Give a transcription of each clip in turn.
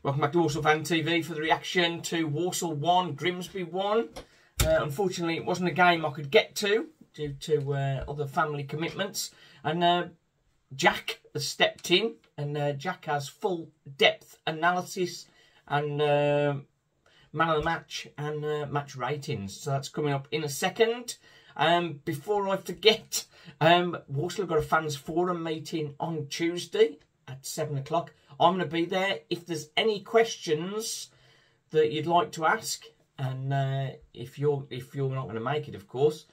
Welcome back to Walsall Fan TV for the reaction to Walsall 1, Grimsby 1. Unfortunately, it wasn't a game I could get to due to other family commitments. And Jack has stepped in, and Jack has full depth analysis and man of the match and match ratings. So that's coming up in a second. Before I forget, Walsall have got a fans forum meeting on Tuesday at 7 o'clock. I'm going to be there. If there's any questions that you'd like to ask, and if you're not going to make it, of course,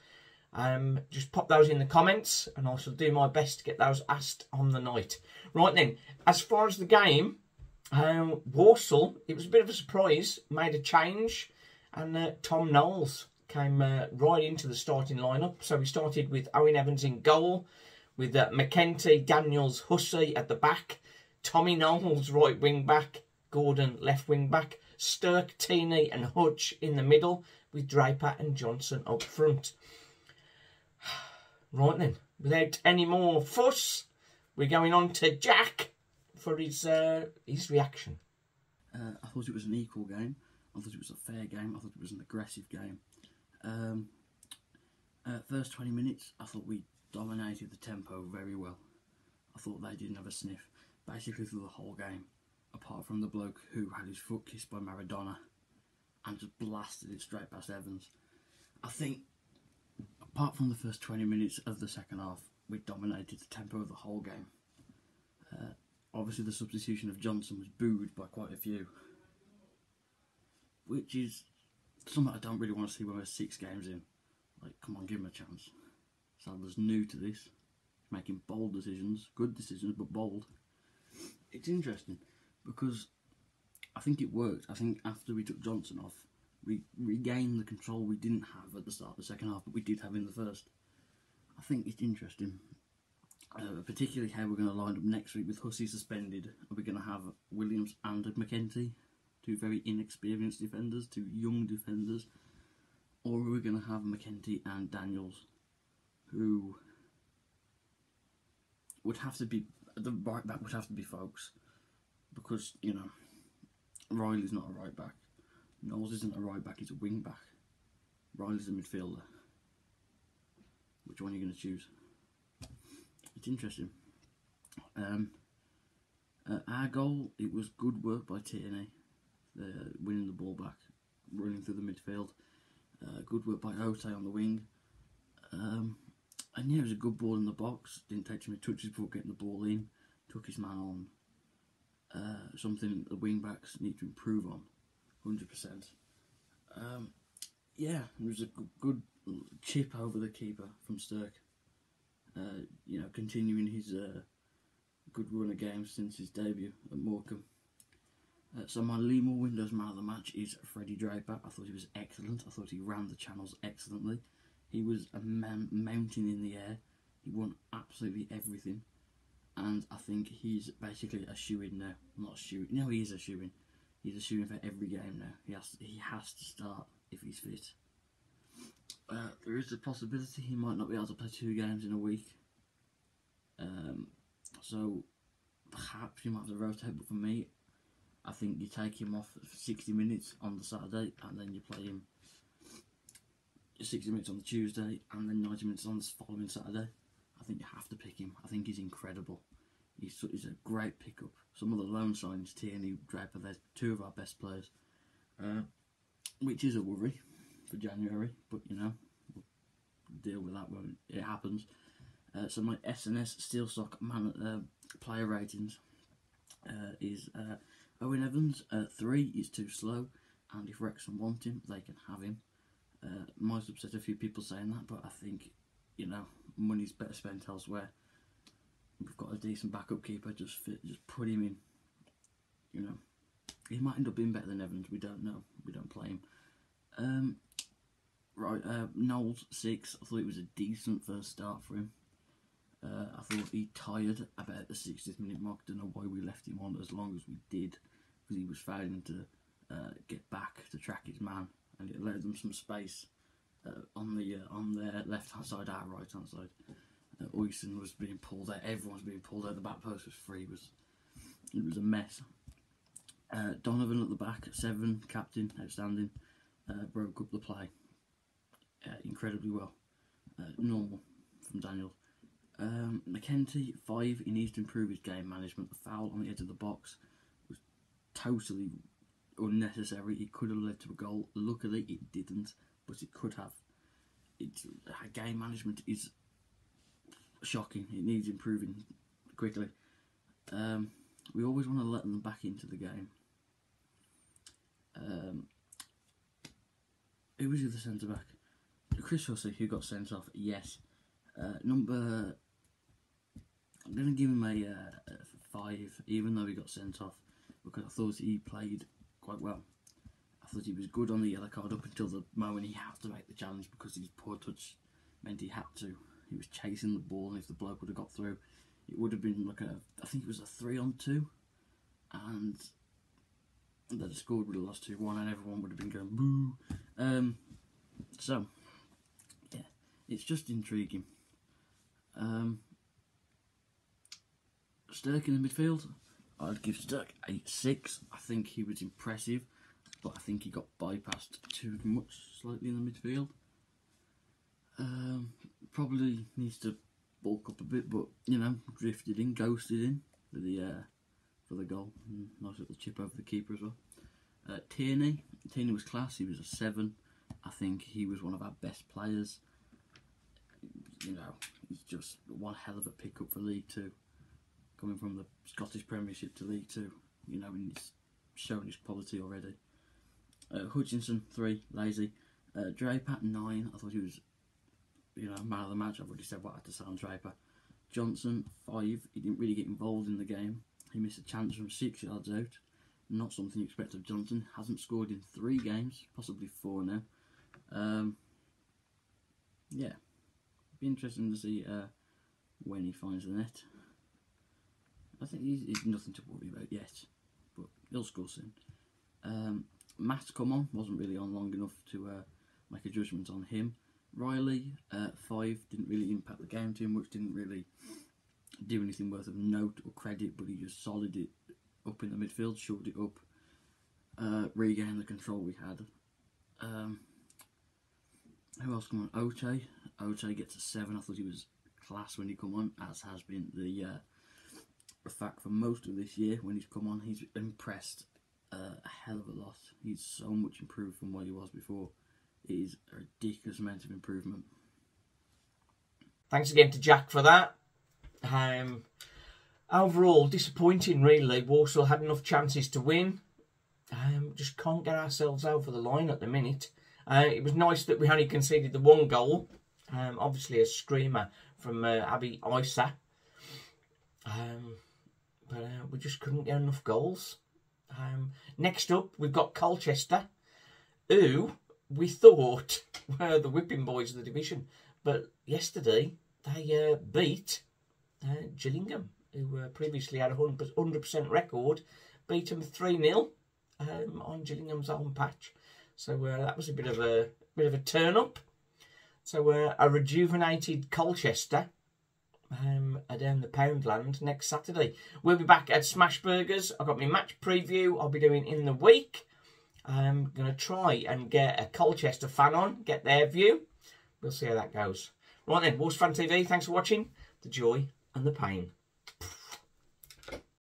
just pop those in the comments, and I shall do my best to get those asked on the night. Right then, as far as the game, Walsall, it was a bit of a surprise, made a change, and Tom Knowles came right into the starting lineup. So we started with Owen Evans in goal, with McKenty, Daniels, Hussey at the back, Tommy Knowles right wing back, Gordon left wing back, Stirk, Tini and Hutch in the middle, with Draper and Johnson up front. Right then, without any more fuss, we're going on to Jack for his reaction. I thought it was an equal game. I thought it was a fair game. I thought it was an aggressive game. First 20 minutes, I thought we dominated the tempo very well. I thought they didn't have a sniff, basically through the whole game, apart from the bloke who had his foot kissed by Maradona and just blasted it straight past Evans. I think, apart from the first 20 minutes of the second half, we dominated the tempo of the whole game. Obviously the substitution of Johnson was booed by quite a few, which is something I don't really want to see when we're 6 games in. Like, come on, give him a chance. Sadler's new to this, making bold decisions, good decisions, but bold. It's interesting because I think it worked. I think after we took Johnson off, we regained the control we didn't have at the start of the second half, but we did have in the first. I think it's interesting, particularly how we're going to line up next week with Hussey suspended. Are we going to have Williams and McKenty, two very inexperienced defenders, two young defenders, or are we going to have McKenty and Daniels, who would have to be, the right back would have to be Folks, because, you know, Riley's not a right back, Knowles isn't a right back, he's a wing back, Riley's a midfielder. Which one are you going to choose? It's interesting. Our goal, it was good work by Tierney, winning the ball back, running through the midfield. Good work by Ote on the wing. And yeah, it was a good ball in the box. Didn't take too many touches before getting the ball in. Took his man on. Something the wing backs need to improve on, 100%. Yeah, it was a good chip over the keeper from Stirk. You know, continuing his good run of games since his debut at Morecambe. So my Lemur Windows man of the match is Freddie Draper. I thought he was excellent. I thought he ran the channels excellently. He was a mountain in the air. He won absolutely everything. And I think he's basically a shoo-in now. Not a shoo-in. No, he is a shoo-in. He's a shoo-in for every game now. He has to start if he's fit. There is a possibility he might not be able to play 2 games in a week. So perhaps he might have to rotate, but for me, I think you take him off for 60 minutes on the Saturday, and then you play him 60 minutes on the Tuesday, and then 90 minutes on the following Saturday. I think you have to pick him. I think he's incredible. He's a great pickup. Some of the loan signs, Tierney, Draper, they're 2 of our best players, which is a worry for January, but you know, we'll deal with that when it happens. So my SNS Steel Stock player ratings is Owen Evans, 3 is too slow, and if Wrexham want him, they can have him. Might upset a few people saying that, but I think, you know, money's better spent elsewhere. We've got a decent backup keeper, just put him in. You know, he might end up being better than Evans, we don't know, we don't play him. Right, Knowles, 6, I thought it was a decent first start for him. I thought he tired about the 60th minute mark. Don't know why we left him on as long as we did, because he was failing to get back to track his man, and it allowed them some space on their left hand side, our right hand side. Oyson was being pulled out. Everyone's being pulled out. The back post was free. It was a mess. Donovan at the back, 7, captain, outstanding. Broke up the play incredibly well. Normal from Daniel. McKenty, 5, he needs to improve his game management. The foul on the edge of the box was totally unnecessary. It could have led to a goal. Luckily, it didn't, but it could have. Game management is shocking. It needs improving quickly. We always want to let them back into the game. Who was the other centre back? Chris Hussey, who got sent off. Yes. I'm going to give him a 5, even though he got sent off, because I thought he played quite well. I thought he was good on the yellow card up until the moment he had to make the challenge, because his poor touch meant he had to. He was chasing the ball, and if the bloke would have got through, it would have been like I think it was a 3-on-2, and they'd have scored, would have lost 2-1, and everyone would have been going boo. So, yeah, it's just intriguing. Stirk in the midfield, I'd give Stirk a 6. I think he was impressive, but I think he got bypassed too much slightly in the midfield. Probably needs to bulk up a bit, but you know, drifted in, ghosted in for the goal. Nice little chip over the keeper as well. Tierney was class. He was a 7. I think he was one of our best players. You know, he's just one hell of a pickup for League 2. Coming from the Scottish Premiership to League 2, you know, and he's shown his quality already. Hutchinson, 3, lazy. Draper, 9. I thought he was, you know, man of the match. I've already said what I had to say on Draper. Johnson, 5. He didn't really get involved in the game. He missed a chance from 6 yards out. Not something you expect of Johnson. Hasn't scored in 3 games, possibly 4 now. Yeah, be interesting to see when he finds the net. I think he's nothing to worry about yet, but he'll score soon. Matt, come on, wasn't really on long enough to make a judgment on him. Riley, 5, didn't really impact the game too much, didn't really do anything worth of note or credit, but he just solid it up in the midfield, shored it up, regained the control we had. Who else come on? Oche gets a 7. I thought he was class when he come on, as has been the fact for most of this year. When he's come on, he's impressed a hell of a lot. He's so much improved from what he was before. It is a ridiculous amount of improvement. Thanks again to Jack for that. Overall, disappointing really. Walsall had enough chances to win. Just can't get ourselves over the line at the minute. It was nice that we only conceded the 1 goal. Obviously a screamer from Abby Isa. But we just couldn't get enough goals. Next up, we've got Colchester, who we thought were the whipping boys of the division. But yesterday, they beat Gillingham, who previously had a 100% record, beat them 3-0 on Gillingham's home patch. So that was a bit of a turn up. So a rejuvenated Colchester are down the Poundland next Saturday. We'll be back at Smash Burgers. I've got my match preview I'll be doing in the week. I'm going to try and get a Colchester fan on, get their view. We'll see how that goes. Right then, Wolves Fan TV, thanks for watching. The joy and the pain.